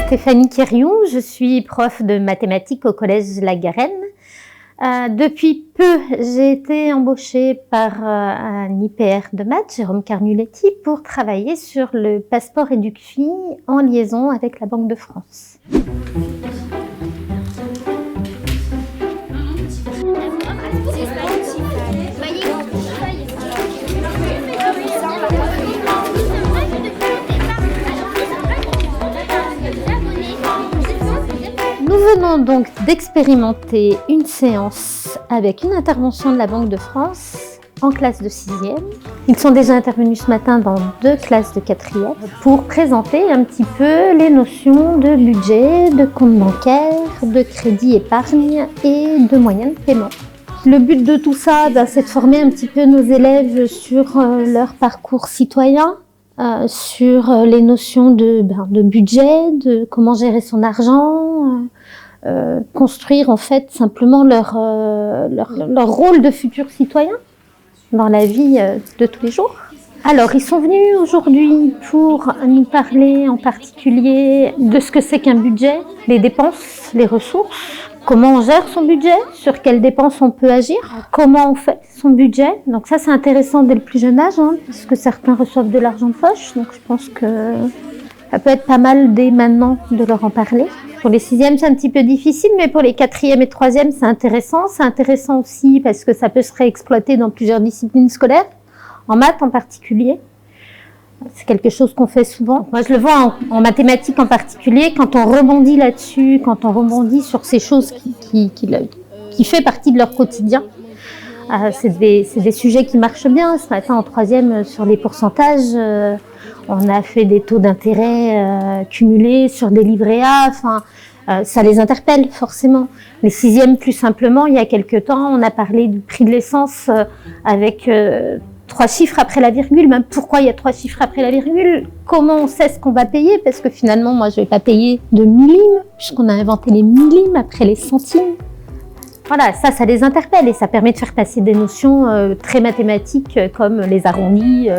Stéphanie Quériou, je suis prof de mathématiques au collège La Garenne. Depuis peu, j'ai été embauchée par un IPR de maths, Jérôme Carnuletti, pour travailler sur le passeport EducFi en liaison avec la Banque de France. Nous venons donc d'expérimenter une séance avec une intervention de la Banque de France en classe de 6e. Ils sont déjà intervenus ce matin dans 2 classes de 4e pour présenter un petit peu les notions de budget, de compte bancaire, de crédit épargne et de moyens de paiement. Le but de tout ça, c'est de former un petit peu nos élèves sur leur parcours citoyen, sur les notions de budget, de comment gérer son argent, construire en fait simplement leur rôle de futur citoyen dans la vie de tous les jours. Alors, ils sont venus aujourd'hui pour nous parler en particulier de ce que c'est qu'un budget, les dépenses, les ressources, comment on gère son budget, sur quelles dépenses on peut agir, comment on fait son budget. Donc ça, c'est intéressant dès le plus jeune âge, parce que certains reçoivent de l'argent de poche. Donc je pense que ça peut être pas mal dès maintenant de leur en parler. Pour les 6e, c'est un petit peu difficile, mais pour les 4e et 3e, c'est intéressant. C'est intéressant aussi parce que ça peut se réexploiter dans plusieurs disciplines scolaires, en maths en particulier. C'est quelque chose qu'on fait souvent. Moi, je le vois en mathématiques en particulier, quand on rebondit là-dessus, quand on rebondit sur ces choses qui fait partie de leur quotidien. C'est des sujets qui marchent bien. Ce matin, en 3e, sur les pourcentages, on a fait des taux d'intérêt cumulés sur des livrets A. Enfin, ça les interpelle forcément. Les 6e, plus simplement, il y a quelque temps, on a parlé du prix de l'essence avec 3 chiffres après la virgule. Même pourquoi il y a 3 chiffres après la virgule? Comment on sait ce qu'on va payer? Parce que finalement, moi, je vais pas payer de millimes, puisqu'on a inventé les millimes après les centimes. Voilà, ça les interpelle et ça permet de faire passer des notions très mathématiques comme les arrondis,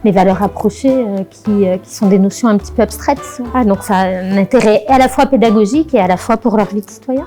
les valeurs rapprochées, qui sont des notions un petit peu abstraites. Donc ça a un intérêt à la fois pédagogique et à la fois pour leur vie de citoyen.